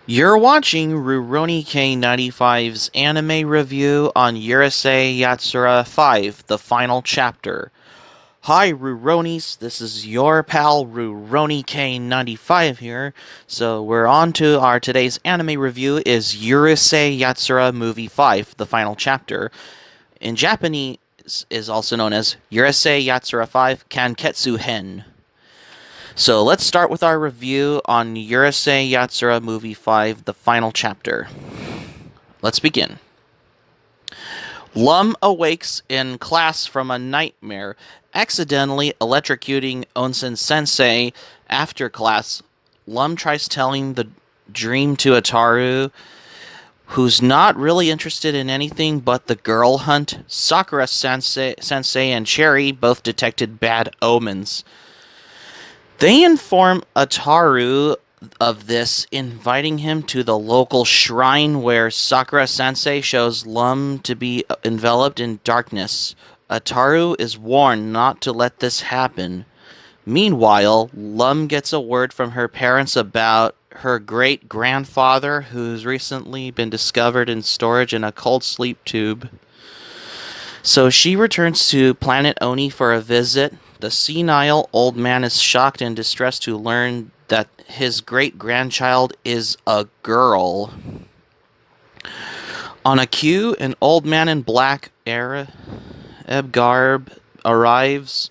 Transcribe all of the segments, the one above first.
You're watching Rurouni K95's anime review on Urusei Yatsura 5, the final chapter. Hi Ruronis, this is your pal Rurouni K95 here. So we're on to our today's anime review is Urusei Yatsura Movie 5, the final chapter. In Japanese is also known as Urusei Yatsura 5 Kanketsu-hen. So let's start with our review on Urusei Yatsura Movie 5, the final chapter. Let's begin. Lum awakes in class from a nightmare, accidentally electrocuting Onsen Sensei. After class, Lum tries telling the dream to Ataru, who's not really interested in anything but the girl hunt. Sakura Sensei and Cherry both detected bad omens. They inform Ataru of this, inviting him to the local shrine where Sakura Sensei shows Lum to be enveloped in darkness. Ataru is warned not to let this happen. Meanwhile, Lum gets a word from her parents about her great grandfather, who's recently been discovered in storage in a cold sleep tube. So she returns to Planet Oni for a visit. The senile old man is shocked and distressed to learn that his great grandchild is a girl. On a cue, an old man in black Arab garb arrives,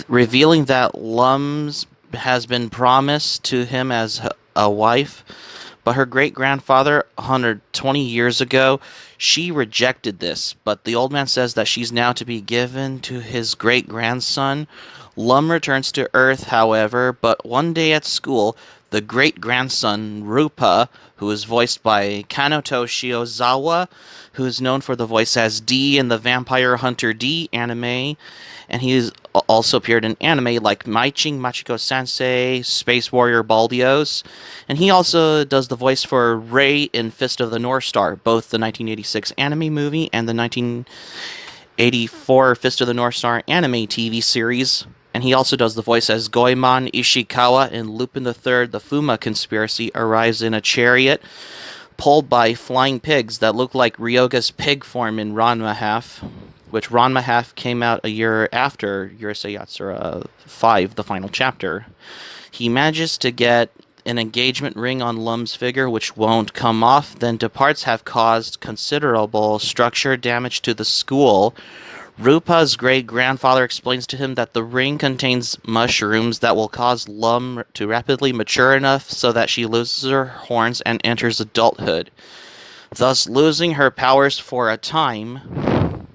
revealing that Lums has been promised to him as a wife, but her great grandfather, 120 years ago, she rejected this. But the old man says that she's now to be given to his great grandson. Lum returns to Earth, however, but one day at school, the great grandson, Rupa, who is voiced by Kaneto Shiozawa, who is known for the voice as D in the Vampire Hunter D anime, and he's also appeared in anime like Maiching Machiko Sensei, Space Warrior Baldios, and he also does the voice for Rei in Fist of the North Star, both the 1986 anime movie and the 1984 Fist of the North Star anime TV series. And he also does the voice as Goemon Ishikawa in Lupin III, The Fuma Conspiracy, arrives in a chariot pulled by flying pigs that look like Ryoga's pig form in Ranma Half, which Ranma Half came out a year after Urusei Yatsura 5, the final chapter. He manages to get an engagement ring on Lum's figure, which won't come off, then departs have caused considerable structure damage to the school. Rupa's great-grandfather explains to him that the ring contains mushrooms that will cause Lum to rapidly mature enough so that she loses her horns and enters adulthood, thus losing her powers for a time.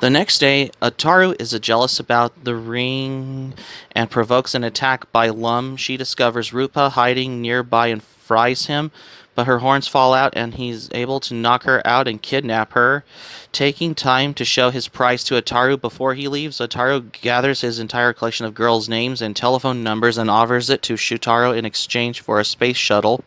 The next day, Ataru is jealous about the ring and provokes an attack by Lum. She discovers Rupa hiding nearby and fries him, but her horns fall out and he's able to knock her out and kidnap her. Taking time to show his prize to Ataru before he leaves, Ataru gathers his entire collection of girls' names and telephone numbers and offers it to Shutaro in exchange for a space shuttle.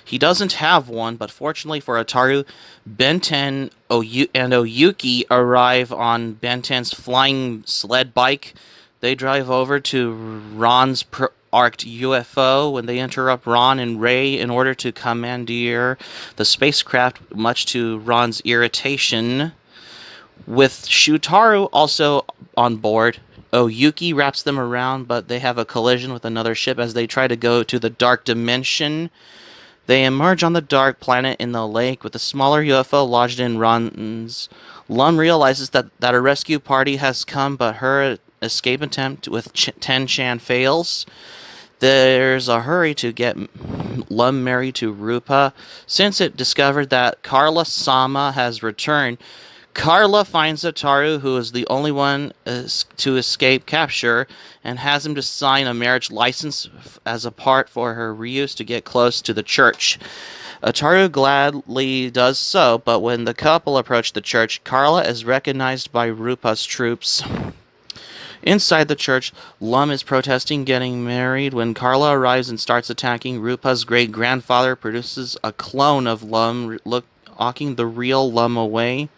He doesn't have one, but fortunately for Ataru, Ben 10 and Oyuki arrive on Ben 10's flying sled bike. They drive over to Ron's arced UFO when they interrupt Ron and Ray in order to commandeer the spacecraft, much to Ron's irritation. With Shutaro also on board, Oyuki wraps them around, but they have a collision with another ship as they try to go to the dark dimension. They emerge on the dark planet in the lake with a smaller UFO lodged in Ron's. Lum realizes that a rescue party has come, but her escape attempt with Ten-chan fails. There's a hurry to get Lum married to Rupa. Since it discovered that Carla-sama has returned, Carla finds Ataru, who is the only one to escape capture, and has him to sign a marriage license as a part for her reuse to get close to the church. Ataru gladly does so, but when the couple approach the church, Carla is recognized by Rupa's troops. Inside the church, Lum is protesting getting married. When Carla arrives and starts attacking, Rupa's great-grandfather produces a clone of Lum, locking the real Lum away.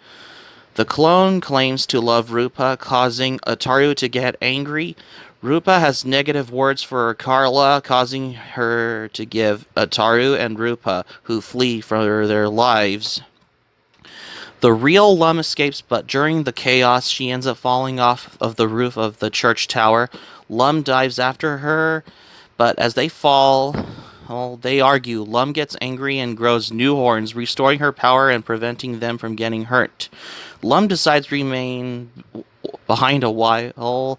The clone claims to love Rupa, causing Ataru to get angry. Rupa has negative words for Carla, causing her to give Ataru and Rupa, who flee for their lives. The real Lum escapes, but during the chaos, she ends up falling off of the roof of the church tower. Lum dives after her, but as they fall, well, they argue. Lum gets angry and grows new horns, restoring her power and preventing them from getting hurt. Lum decides to remain behind a while.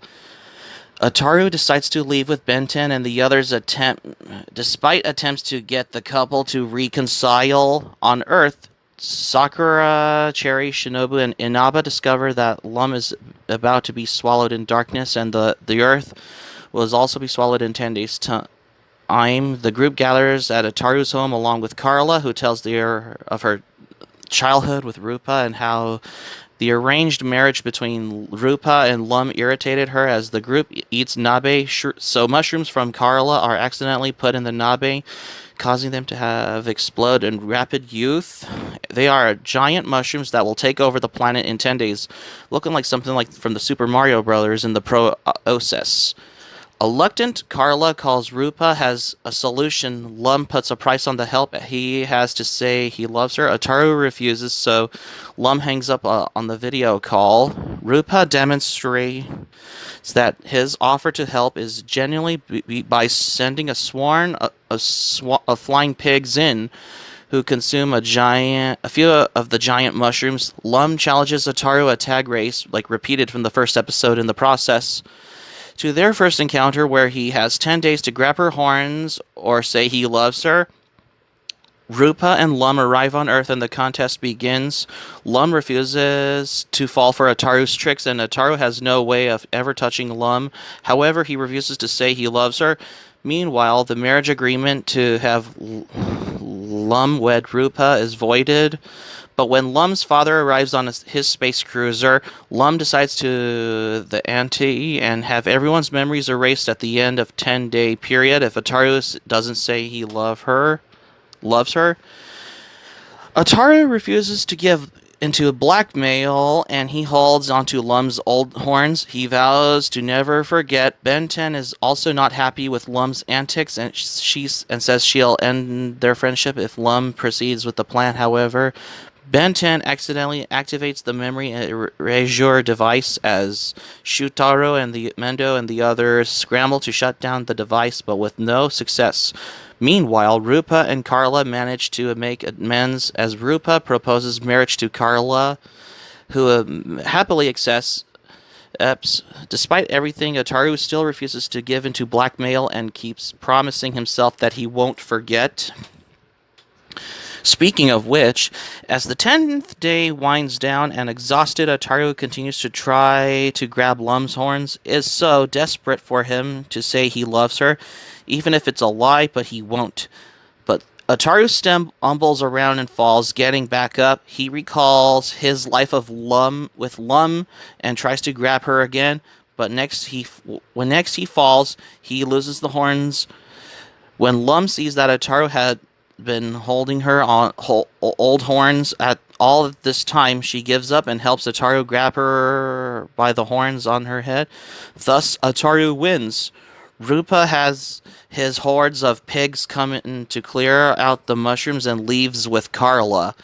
Ataru decides to leave with Benten, and the others despite attempts to get the couple to reconcile on Earth. Sakura, Cherry, Shinobu, and Inaba discover that Lum is about to be swallowed in darkness, and the Earth will also be swallowed in 10 days' time. The group gathers at Ataru's home along with Carla, who tells of her childhood with Rupa and how the arranged marriage between Rupa and Lum irritated her. As the group eats nabe, so mushrooms from Carla are accidentally put in the nabe, causing them to have explode in rapid youth. They are giant mushrooms that will take over the planet in 10 days, looking like something like from the Super Mario Brothers in the process. Reluctant, Carla calls Rupa has a solution. Lum puts a price on the help he has to say he loves her. Ataru refuses, so Lum hangs up on the video call. Rupa demonstrates that his offer to help is genuinely by sending a flying pigs in, who consume a few of the giant mushrooms. Lum challenges Ataru a tag race, like repeated from the first episode in the process, to their first encounter, where he has 10 days to grab her horns or say he loves her. Rupa and Lum arrive on Earth and the contest begins. Lum refuses to fall for Ataru's tricks, and Ataru has no way of ever touching Lum. However, he refuses to say he loves her. Meanwhile, the marriage agreement to have Lum wed Rupa is voided. But when Lum's father arrives on his space cruiser, Lum decides to the ante and have everyone's memories erased at the end of 10-day period if Ataru doesn't say he loves her. Ataru refuses to give into blackmail, and he holds onto Lum's old horns. He vows to never forget. Benten is also not happy with Lum's antics, and says she'll end their friendship if Lum proceeds with the plan. However, Benten accidentally activates the memory erasure device as Shutaro and the Mendo and the others scramble to shut down the device, but with no success. Meanwhile, Rupa and Carla manage to make amends as Rupa proposes marriage to Carla, who happily accepts. Despite everything, Ataru still refuses to give into blackmail and keeps promising himself that he won't forget. Speaking of which, as the 10th day winds down and exhausted, Ataru continues to try to grab Lum's horns, is so desperate for him to say he loves her, even if it's a lie, but he won't. But Ataru stumbles around and falls, getting back up. He recalls his life of Lum and tries to grab her again, but when next he falls, he loses the horns. When Lum sees that Ataru had been holding her on old horns at all of this time, she gives up and helps Ataru grab her by the horns on her head. Thus, Ataru wins. Rupa has his hordes of pigs come in to clear out the mushrooms and leaves with Carla.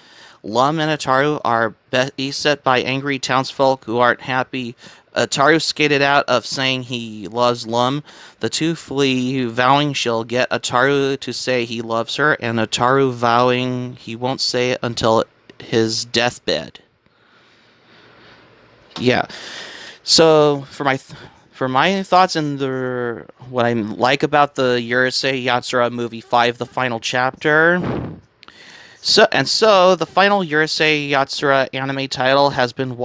Lum and Ataru are beset by angry townsfolk who aren't happy. Ataru skated out of saying he loves Lum. The two flee, vowing she'll get Ataru to say he loves her, and Ataru vowing he won't say it until his deathbed. Yeah. So for my thoughts and what I like about the Urusei Yatsura movie 5, the final chapter. So the final Urusei Yatsura anime title has been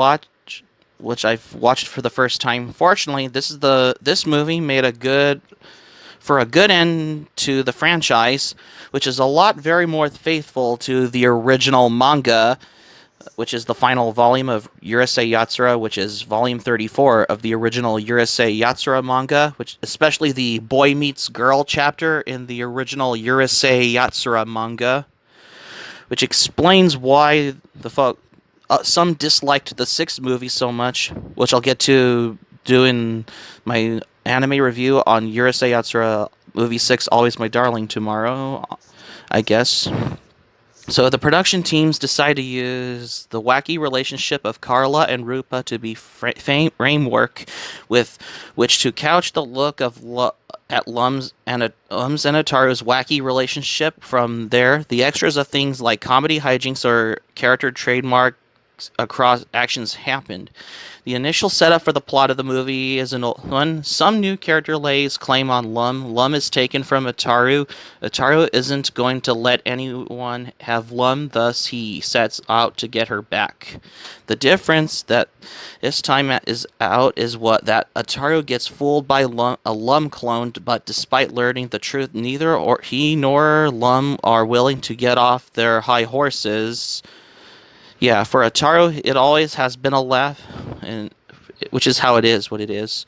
which I've watched for the first time. Fortunately, this movie made a good end to the franchise, which is a lot very more faithful to the original manga, which is the final volume of Urusei Yatsura, which is volume 34 of the original Urusei Yatsura manga, which especially the boy meets girl chapter in the original Urusei Yatsura manga, which explains why some disliked the 6th movie so much, which I'll get to do in my anime review on Urusei Yatsura Movie 6, Always My Darling, tomorrow, I guess. So the production teams decide to use the wacky relationship of Carla and Rupa to be framework with which to couch the look of at Lum's and Ataru's wacky relationship. From there, the extras of things like comedy hijinks or character trademark across actions happened. The initial setup for the plot of the movie is an old one. Some new character lays claim on Lum. Lum is taken from Ataru. Ataru isn't going to let anyone have Lum, thus he sets out to get her back. The difference that this time is what that Ataru gets fooled by a Lum clone, but despite learning the truth, neither he nor Lum are willing to get off their high horses. Yeah, for Ataru, it always has been a laugh, and which is how it is, what it is.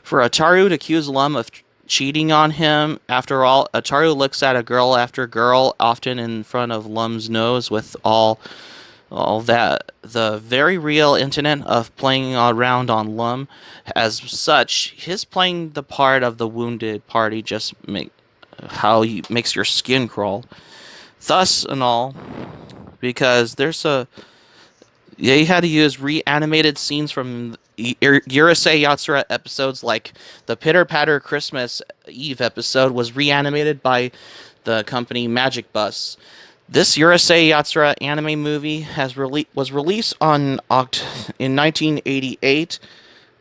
For Ataru to accuse Lum of cheating on him, after all, Ataru looks at a girl after girl, often in front of Lum's nose, with all that the very real intent of playing around on Lum. As such, his playing the part of the wounded party just makes your skin crawl. Thus and all, because they had to use reanimated scenes from Urusei Yatsura episodes, like the Pitter Patter Christmas Eve episode was reanimated by the company Magic Bus. This Urusei Yatsura anime movie was released in 1988,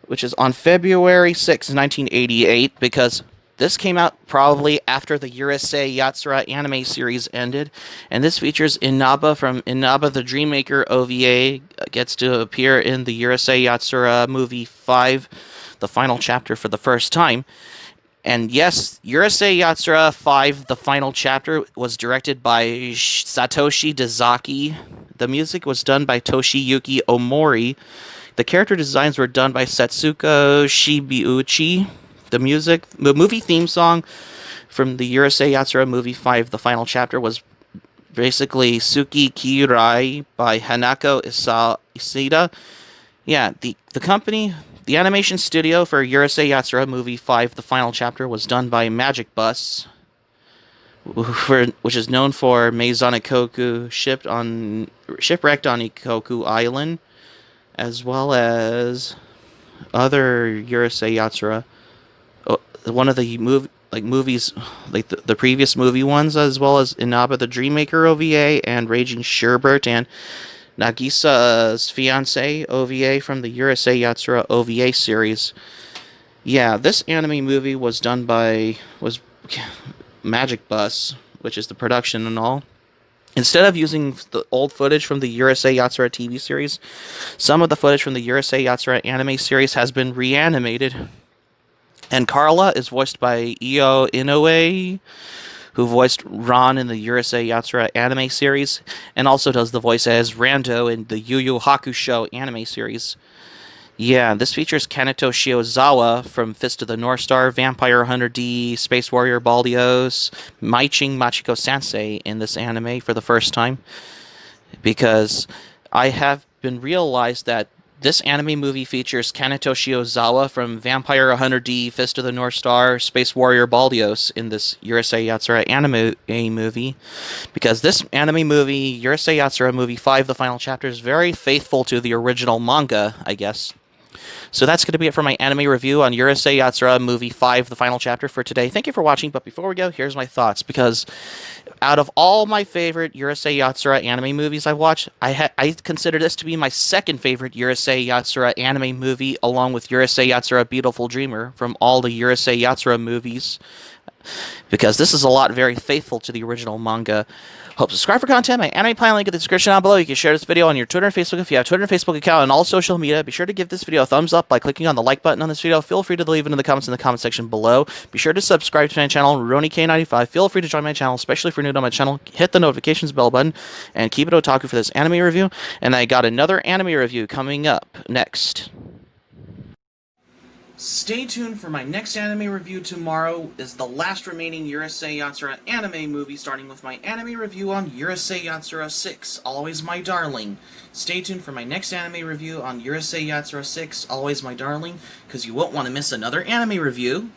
which is on February 6, 1988, because this came out probably after the Urusei Yatsura anime series ended, and this features Inaba from Inaba the Dreammaker OVA gets to appear in the Urusei Yatsura Movie 5, the final chapter, for the first time. And yes, Urusei Yatsura 5, the final chapter, was directed by Satoshi Dezaki. The music was done by Toshiyuki Omori. The character designs were done by Setsuko Shibuuchi. The movie theme song from the Urusei Yatsura Movie 5, the final chapter, was basically Suki Kirai by Hanako Isida. Yeah, the animation studio for Urusei Yatsura Movie 5, the final chapter, was done by Magic Bus, which is known for Maison Ikkoku, shipwrecked on Ikkoku Island, as well as other Urusei Yatsura. One of the movies, like the previous movie ones, as well as Inaba the Dreammaker OVA and Raging Sherbert and Nagisa's Fiancé OVA from the Urusei Yatsura OVA series. Yeah, this anime movie was done by Magic Bus, which is the production and all. Instead of using the old footage from the Urusei Yatsura TV series, some of the footage from the Urusei Yatsura anime series has been reanimated. And Carla is voiced by Io Inoue, who voiced Ran in the Urusei Yatsura anime series, and also does the voice as Rando in the Yu Yu Hakusho anime series. Yeah, this features Kaneto Shiozawa from Fist of the North Star, Vampire Hunter D, Space Warrior Baldios, Maiching Machiko Sensei in this anime for the first time, because I have been realized that this anime movie features Kaneto Shiozawa from Vampire Hunter D, Fist of the North Star, Space Warrior Baldios in this Urusei Yatsura anime movie, because this anime movie, Urusei Yatsura Movie 5, the final chapter, is very faithful to the original manga, I guess. So that's going to be it for my anime review on Urusei Yatsura Movie 5, the final chapter, for today. Thank you for watching, but before we go, here's my thoughts, because out of all my favorite Urusei Yatsura anime movies I've watched, I consider this to be my second favorite Urusei Yatsura anime movie, along with Urusei Yatsura Beautiful Dreamer from all the Urusei Yatsura movies, because this is a lot very faithful to the original manga. Hope subscribe for content. My anime plan link in the description down below. You can share this video on your Twitter and Facebook if you have Twitter and Facebook account, and all social media. Be sure to give this video a thumbs up by clicking on the like button on this video. Feel free to leave it in the comments in the comment section below. Be sure to subscribe to my channel, RoniK95. Feel free to join my channel, especially if you're new to my channel. Hit the notifications bell button, and keep it otaku for this anime review. And I got another anime review coming up next. Stay tuned for my next anime review tomorrow is the last remaining Urusei Yatsura Anime movie, starting with my anime review on Urusei Yatsura 6, Always My Darling. Stay tuned for my next anime review on Urusei Yatsura 6, Always My Darling, because you won't want to miss another anime review.